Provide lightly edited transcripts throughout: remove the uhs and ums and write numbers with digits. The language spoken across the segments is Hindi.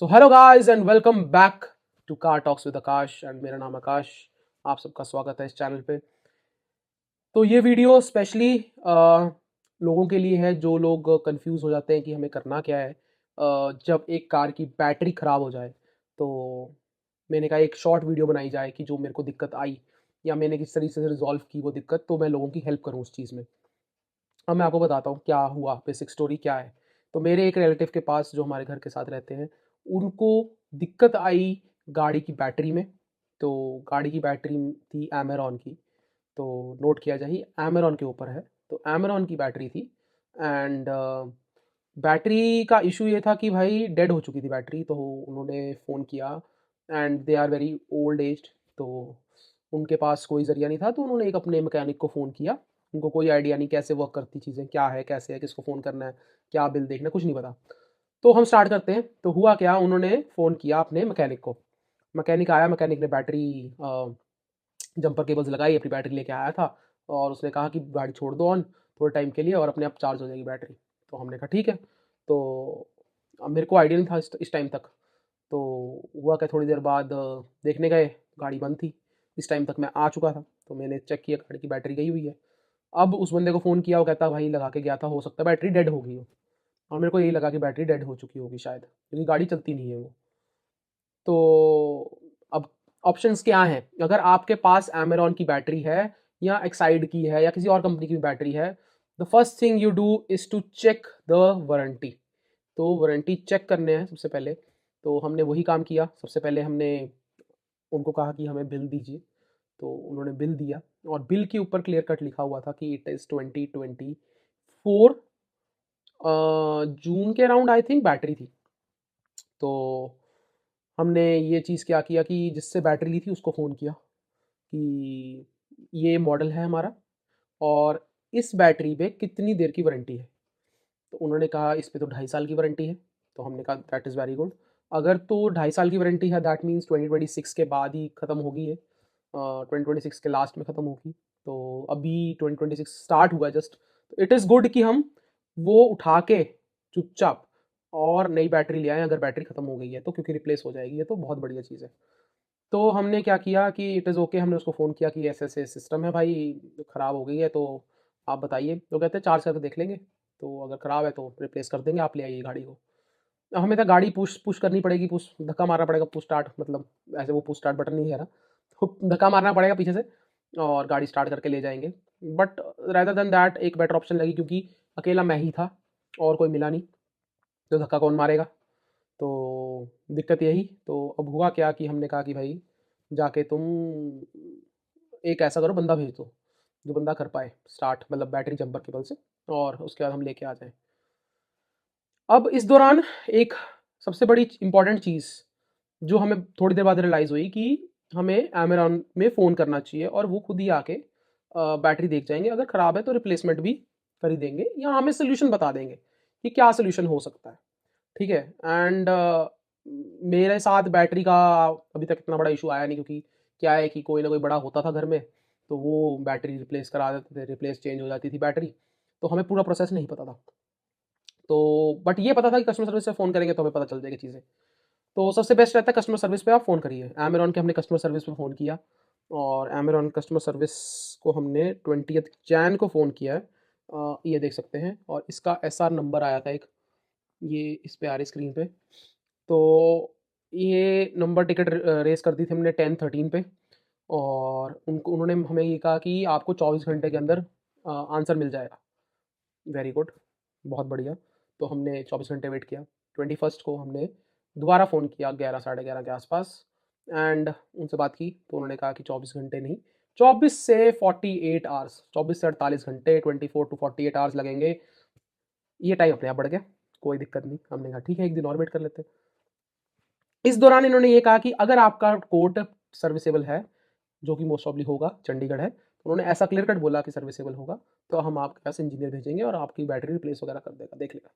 So hello guys and welcome back to car talks with Akash and मेरा नाम आकाश। आप सबका स्वागत है इस चैनल पे। तो ये वीडियो स्पेशली लोगों के लिए है जो लोग कंफ्यूज हो जाते हैं कि हमें करना क्या है जब एक कार की बैटरी ख़राब हो जाए। तो मैंने कहा एक शॉर्ट वीडियो बनाई जाए कि जो मेरे को दिक्कत आई या मैंने किस तरीके से रिजॉल्व की वो दिक्कत, तो मैं लोगों की हेल्प करूँ उस चीज़ में। अब मैं आपको बताता हूँ क्या हुआ, बेसिक स्टोरी क्या है। तो मेरे एक रिलेटिव के पास जो हमारे घर के साथ रहते हैं, उनको दिक्कत आई गाड़ी की बैटरी में। तो गाड़ी की बैटरी थी एमेरॉन की। तो नोट किया जाए एमेरॉन के ऊपर है। तो एमेरॉन की बैटरी थी एंड बैटरी का इशू ये था कि भाई डेड हो चुकी थी बैटरी। तो उन्होंने फ़ोन किया and they are very old aged. तो उनके पास कोई ज़रिया नहीं था, तो उन्होंने एक अपने मैकेनिक को फ़ोन किया। उनको कोई आइडिया नहीं कैसे वर्क करती चीज़ें, क्या है, कैसे है, किसको फ़ोन करना है, क्या बिल देखना है, कुछ नहीं पता। तो हम स्टार्ट करते हैं। तो हुआ क्या, उन्होंने फ़ोन किया अपने मैकेनिक को। मैकेनिक आया, मैकेनिक ने बैटरी जंपर केबल्स लगाई, अपनी बैटरी लेके आया था और उसने कहा कि गाड़ी छोड़ दो ऑन थोड़े टाइम के लिए और अपने आप चार्ज हो जाएगी बैटरी। तो हमने कहा ठीक है। तो अब मेरे को आइडिया नहीं था इस टाइम तक। तो हुआ क्या, थोड़ी देर बाद देखने गए, गाड़ी बंद थी। इस टाइम तक मैं आ चुका था, तो मैंने चेक किया गाड़ी की बैटरी गई हुई है। अब उस बंदे को फ़ोन किया, वो कहता भाई लगा के गया था, हो सकता है बैटरी डेड हो गई हो। और मेरे को यही लगा कि बैटरी डेड हो चुकी होगी शायद, क्योंकि गाड़ी चलती नहीं है वो। तो अब ऑप्शंस क्या हैं, अगर आपके पास एमेरॉन की बैटरी है या एक्साइड की है या किसी और कंपनी की भी बैटरी है, the first thing you do is to check the warranty. तो वारंटी चेक करने हैं सबसे पहले। तो हमने वही काम किया। सबसे पहले हमने उनको कहा कि हमें बिल दीजिए। तो उन्होंने बिल दिया और बिल के ऊपर क्लियर कट लिखा हुआ था कि इट इज़ 2024 जून के अराउंड आई थिंक बैटरी थी। तो हमने ये चीज़ क्या किया कि जिससे बैटरी ली थी उसको फ़ोन किया कि ये मॉडल है हमारा और इस बैटरी पे कितनी देर की वारंटी है। तो उन्होंने कहा इस पे तो 2.5 साल की वारंटी है। तो हमने कहा दैट इज़ वेरी गुड। अगर तो 2.5 साल की वारंटी है दैट मीन्स 2026 के बाद ही ख़त्म होगी है। 2026 के लास्ट में ख़त्म होगी। तो अभी 2026 स्टार्ट हुआ है जस्ट। तो इट इज़ गुड कि हम वो उठा के चुपचाप और नई बैटरी ले आएँ अगर बैटरी ख़त्म हो गई है तो, क्योंकि रिप्लेस हो जाएगी। ये तो बहुत बढ़िया चीज़ है। तो हमने क्या किया कि इट इज़ ओके, हमने उसको फ़ोन किया कि ऐसे-ऐसे सिस्टम है भाई, ख़राब हो गई है तो आप बताइए। तो कहते हैं चार्ज करके देख लेंगे, तो अगर ख़राब है तो रिप्लेस कर देंगे, आप ले आइए गाड़ी को। हमें था गाड़ी पुश पुश करनी पड़ेगी, पुश धक्का मारना पड़ेगा, पुश स्टार्ट मतलब ऐसे वो पुश स्टार्ट बटन नहीं है ना, तो धक्का मारना पड़ेगा पीछे से और गाड़ी स्टार्ट करके ले जाएँगे। बट रेदर देन दैट एक बेटर ऑप्शन लगी, क्योंकि अकेला मैं ही था और कोई मिला नहीं, तो धक्का कौन मारेगा? तो दिक्कत यही। तो अब हुआ क्या कि हमने कहा कि भाई जाके तुम एक ऐसा करो, बंदा भेज दो जो बंदा कर पाए स्टार्ट, मतलब बैटरी जंपर केबल से, और उसके बाद हम लेके आ जाएं। अब इस दौरान एक सबसे बड़ी इंपॉर्टेंट चीज़ जो हमें थोड़ी देर बाद रियलाइज़ हुई कि हमें अमेज़न में फ़ोन करना चाहिए और वो खुद ही आके बैटरी देख जाएंगे। अगर ख़राब है तो रिप्लेसमेंट भी कर ही देंगे या हमें सोल्यूशन बता देंगे कि क्या सोल्यूशन हो सकता है। ठीक है। एंड मेरे साथ बैटरी का अभी तक इतना बड़ा इशू आया नहीं, क्योंकि क्या है कि कोई ना कोई बड़ा होता था घर में, तो वो बैटरी रिप्लेस करा देते थे, रिप्लेस चेंज हो जाती थी बैटरी। तो हमें पूरा प्रोसेस नहीं पता था। तो बट ये पता था कि कस्टमर सर्विस से फ़ोन करेंगे तो हमें पता चल जाएगी चीज़ें। तो सबसे बेस्ट रहता है कस्टमर सर्विस पे आप फ़ोन करिए। अमेज़न के हमने कस्टमर सर्विस पे फ़ोन किया और अमेज़न कस्टमर सर्विस को हमने 20th जैन को फ़ोन किया है। ये देख सकते हैं और इसका एसआर नंबर आया था एक, ये इस पे आ रही स्क्रीन पे। तो ये नंबर टिकट रेज़ कर दी थी हमने 10-13 पे और उन्होंने हमें ये कहा कि आपको 24 घंटे के अंदर आंसर मिल जाएगा। वेरी गुड, बहुत बढ़िया। तो हमने 24 घंटे वेट किया। 21st को हमने दोबारा फ़ोन किया 11 साढ़े 11 के आसपास एंड उनसे बात की। तो उन्होंने कहा कि 24 घंटे नहीं, 24 से 48 आवर्स, 24 से 48 घंटे, 24 टू 48 आवर्स लगेंगे। ये टाइम अपने आप बढ़ गया, कोई दिक्कत नहीं। हमने कहा ठीक है, एक दिन और वेट कर लेते हैं। इस दौरान इन्होंने ये कहा कि अगर आपका कोर्ट सर्विसेबल है, जो कि मोस्ट प्रॉब्ली होगा, चंडीगढ़ है, तो उन्होंने ऐसा क्लियर कट बोला कि सर्विसेबल होगा, तो हम आपके पास इंजीनियर भेजेंगे और आपकी बैटरी रिप्लेस वगैरह कर देगा, देख लेगा।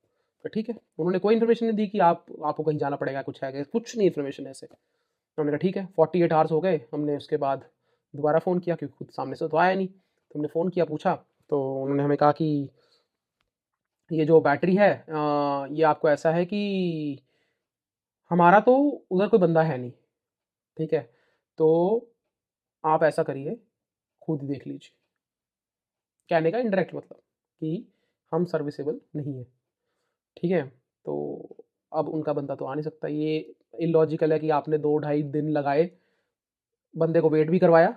तो ठीक है। उन्होंने कोई इन्फॉर्मेशन नहीं दी कि आपको कहीं जाना पड़ेगा, कुछ है, कुछ नहीं इन्फॉर्मेशन ऐसे। तो हमने कहा ठीक है। 48 आवर्स हो गए। हमने उसके बाद दोबारा फ़ोन किया, क्योंकि खुद सामने से तो आया नहीं। तो हमने फ़ोन किया, पूछा, तो उन्होंने हमें कहा कि ये जो बैटरी है ये आपको ऐसा है कि हमारा तो उधर कोई बंदा है नहीं, ठीक है, तो आप ऐसा करिए, खुद ही देख लीजिए। कहने का इनडायरेक्ट मतलब कि हम सर्विसेबल नहीं है, ठीक है। तो अब उनका बंदा तो आ नहीं सकता, ये इलॉजिकल है कि आपने 2 ढाई दिन लगाए, बंदे को वेट भी करवाया,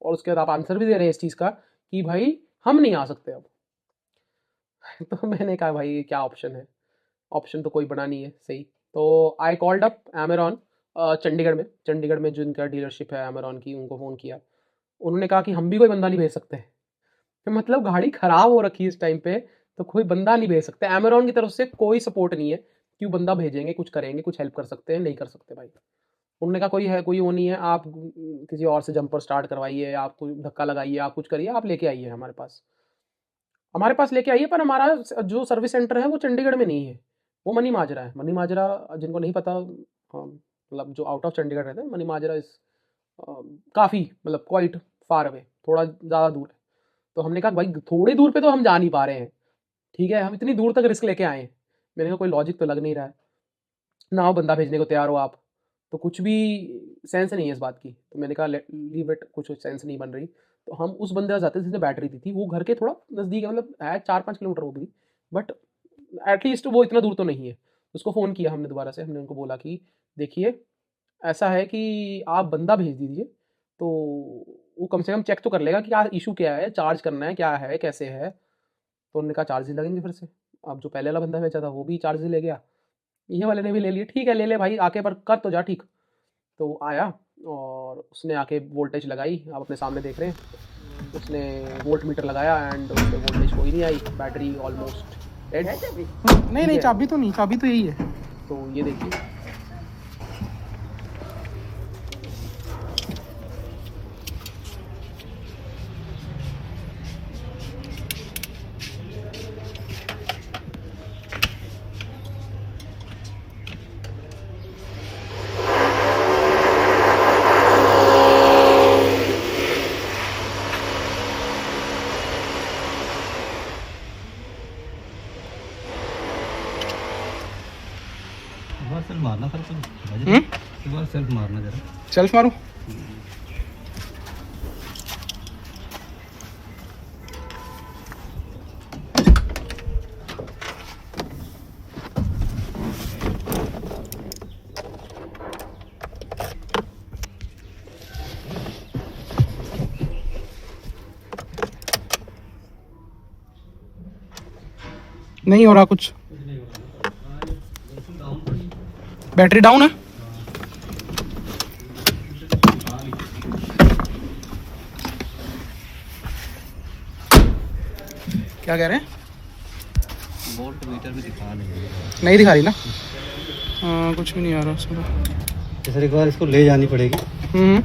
और उसके बाद आप आंसर भी दे रहे हैं इस चीज़ का कि भाई हम नहीं आ सकते अब। तो मैंने कहा भाई क्या ऑप्शन है, ऑप्शन तो कोई बना नहीं है सही। तो आई कॉल्ड अप अमेरॉन चंडीगढ़ में जो इनका डीलरशिप है अमेरॉन की, उनको फ़ोन किया। उन्होंने कहा कि हम भी कोई बंदा नहीं भेज सकते। तो मतलब गाड़ी ख़राब हो रखी है इस टाइम पे, तो कोई बंदा नहीं भेज सकते, अमेरॉन की तरफ से कोई सपोर्ट नहीं है, क्यों बंदा भेजेंगे, कुछ करेंगे, कुछ हेल्प कर सकते हैं, नहीं कर सकते भाई। उन्होंने कहा कोई है, कोई वो नहीं है, आप किसी और से जंपर स्टार्ट करवाइए, आप कोई धक्का लगाइए, आप कुछ करिए, आप लेके आइए हमारे पास लेके आइए, पर हमारा जो सर्विस सेंटर है वो चंडीगढ़ में नहीं है, वो मनी माजरा है। मनी माजरा, जिनको नहीं पता, मतलब जो आउट ऑफ चंडीगढ़ रहते हैं, मनी माजरा इस काफ़ी मतलब क्वाइट फार अवे, थोड़ा ज़्यादा दूर है। तो हमने कहा भाई थोड़ी दूर पे तो हम जा नहीं पा रहे हैं, ठीक है, हम इतनी दूर तक रिस्क लेके आए हैं। मैंने कहा कोई लॉजिक तो लग नहीं रहा है, ना हो बंदा भेजने को तैयार हो आप, तो कुछ भी सेंस नहीं है इस बात की। तो मैंने कहा लीव इट, कुछ सेंस नहीं बन रही। तो हम उस बंदे के जाते जिसने बैटरी दी थी, वो घर के थोड़ा नज़दीक है, मतलब है 4-5 किलोमीटर वो भी, बट एटलीस्ट वो इतना दूर तो नहीं है। उसको फ़ोन किया हमने दोबारा से, हमने उनको बोला कि देखिए ऐसा है कि आप बंदा भेज दीजिए, तो वो कम से कम चेक तो कर लेगा कि क्या इशू क्या है, चार्ज करना है, क्या है, कैसे है। तो उन्होंने कहा चार्जेस लगेंगे फिर से। अब जो पहले वाला बंदा भेजा था वो भी चार्जेस ले गया, ये वाले ने भी ले लिए, ठीक है ले ले भाई, आके पर कर तो जा ठीक। तो वो आया और उसने आके वोल्टेज लगाई, आप अपने सामने देख रहे हैं, उसने वोल्ट मीटर लगाया एंड उससे वोल्टेज कोई नहीं आई, बैटरी ऑलमोस्ट डेड। नहीं नहीं, चाबी तो नहीं, चाबी तो यही है। तो ये देखिए, सेल्फ मारना सर, सेल्फ मारना जरा। सेल्फ मारो। नहीं हो रहा कुछ, बैटरी डाउन है। क्या कह रहे हैं? वोल्ट मीटर में दिखा नहीं दिखा रही ना? कुछ भी नहीं आ रहा उसमें। सर एक बार इसको ले जानी पड़ेगी, हम्म,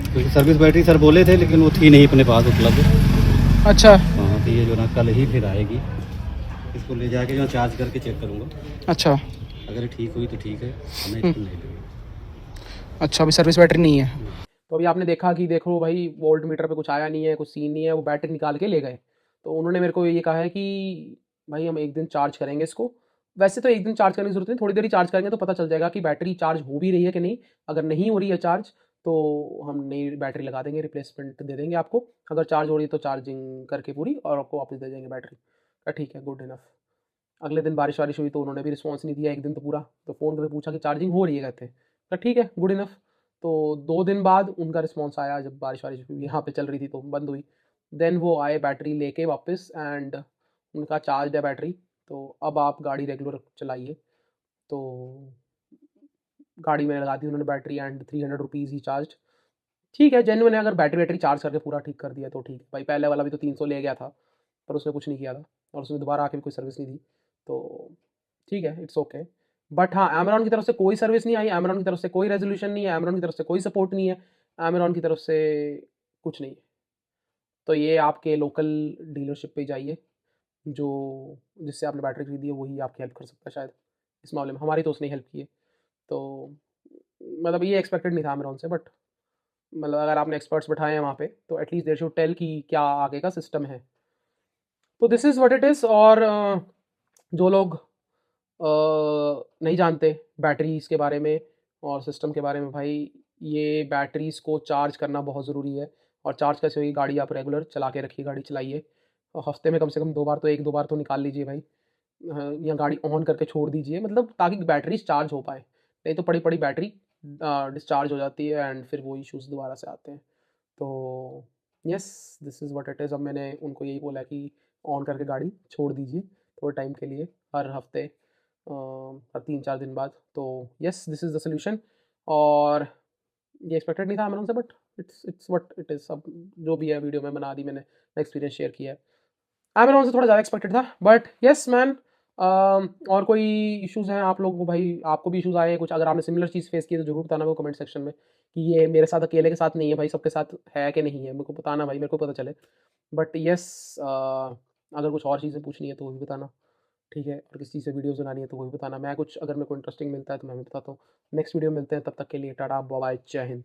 क्योंकि सर्विस बैटरी सर बोले थे लेकिन वो थी नहीं अपने पास उपलब्ध। अच्छा हाँ, तो ये जो ना कल ही फिर आएगी, इसको ले जाके जो चार्ज करके चेक करूँगा। अच्छा अगर ठीक हुई तो ठीक है, हमें इसको नहीं लगेगी। अच्छा, अभी सर्विस बैटरी नहीं है। तो अभी आपने देखा कि देखो भाई वोल्ट मीटर पे कुछ आया नहीं है, कुछ सीन नहीं है, वो बैटरी निकाल के ले गए। तो उन्होंने मेरे को ये कहा है कि भाई हम एक दिन चार्ज करेंगे इसको। वैसे तो एक दिन चार्ज करने की ज़रूरत नहीं, थोड़ी देर ही चार्ज करेंगे तो पता चल जाएगा कि बैटरी चार्ज हो भी रही है कि नहीं। अगर नहीं हो रही है चार्ज, तो हम नई बैटरी लगा देंगे, रिप्लेसमेंट दे देंगे आपको। अगर चार्ज हो रही है तो चार्जिंग करके पूरी और आपको वापस दे देंगे बैटरी। ठीक है, गुड इनफ। अगले दिन बारिश वारिश हुई तो उन्होंने भी रिस्पॉन्स नहीं दिया एक दिन तो पूरा। तो फ़ोन करके पूछा कि चार्जिंग हो रही है, कहते हैं ठीक है, गुड इनफ। तो 2 दिन बाद उनका रिस्पॉन्स आया, जब बारिश वारिश यहाँ पे चल रही थी तो बंद हुई। देन वो आए बैटरी लेके वापस, एंड उनका चार्ज है बैटरी। तो अब आप गाड़ी रेगुलर चलाइए। तो गाड़ी में लगा दी उन्होंने battery, and 300 rupees he charge. ठीक है, जेन्युइन है, अगर बैटरी वैटरी चार्ज करके पूरा ठीक कर दिया तो ठीक है भाई। पहले वाला भी तो 300 ले गया था, पर उसने कुछ नहीं किया था, और उसने दोबारा आके भी कोई सर्विस नहीं दी। तो ठीक है, इट्स ओके। बट हाँ, अमेरॉन की तरफ से कोई सर्विस नहीं आई, अमेरॉन की तरफ से कोई रेजोल्यूशन नहीं है, अमेरॉन की तरफ से कोई सपोर्ट नहीं है, अमेरॉन की तरफ से कुछ नहीं है। तो ये आपके लोकल डीलरशिप पे जाइए, जो जिससे आपने बैटरी खरीदी है वही आपकी हेल्प कर सकता है शायद इस मामले में। हमारी तो उसने हेल्प की है। तो मतलब ये एक्सपेक्टेड नहीं था अमेरॉन से, बट मतलब अगर आपने एक्सपर्ट्स बैठाए हैं वहाँ पे, तो एटलीस्ट देयर शुड टेल कि क्या आगे का सिस्टम है। तो this is what it is. और जो लोग नहीं जानते बैटरीज़ के बारे में और सिस्टम के बारे में भाई, ये बैटरीज़ को चार्ज करना बहुत ज़रूरी है। और चार्ज कैसे होगी? गाड़ी आप रेगुलर चला के रखिए, गाड़ी चलाइए और हफ्ते में कम से कम 2 बार तो 1-2 बार तो निकाल लीजिए भाई। या गाड़ी ऑन करके छोड़ दीजिए, मतलब ताकि बैटरीज़ चार्ज हो पाए। नहीं तो पड़ी-पड़ी बैटरी डिस्चार्ज हो जाती है एंड फिर वो इश्यूज़ दोबारा से आते हैं। तो yes, this is what it is. अब मैंने उनको यही बोला कि ऑन करके गाड़ी छोड़ दीजिए थोड़े टाइम के लिए, हर हफ्ते हर 3-4 दिन बाद। तो yes, this is the solution. और ये एक्सपेक्टेड नहीं था अमेज़न से, but it's what it is. अब जो भी है वीडियो में बना दी मैंने, एक्सपीरियंस शेयर किया है। अमेज़न से थोड़ा ज़्यादा एक्सपेक्टेड था, बट यस मैन। और कोई इश्यूज़ हैं आप लोगों को भाई, आपको भी इश्यूज़ आए हैं कुछ? अगर आपने सिमिलर चीज़ फेस की है तो ज़रूर बताना वो कमेंट सेक्शन में कि ये मेरे साथ अकेले के साथ नहीं है भाई, सबके साथ है कि नहीं है, मेरे को बताना भाई, मेरे को पता चले। बट यस, अगर कुछ और चीज़ें पूछनी है तो वो भी बताना, ठीक है? और किसी चीज़ से वीडियोज़ बनानी है तो वो भी बताना। मैं कुछ अगर मेरे को इंटरेस्टिंग मिलता है तो मैं भी बताता हूँ। नेक्स्ट वीडियो में मिलते हैं, तब तक के लिए टाटा, बाय बाय, जय हिंद।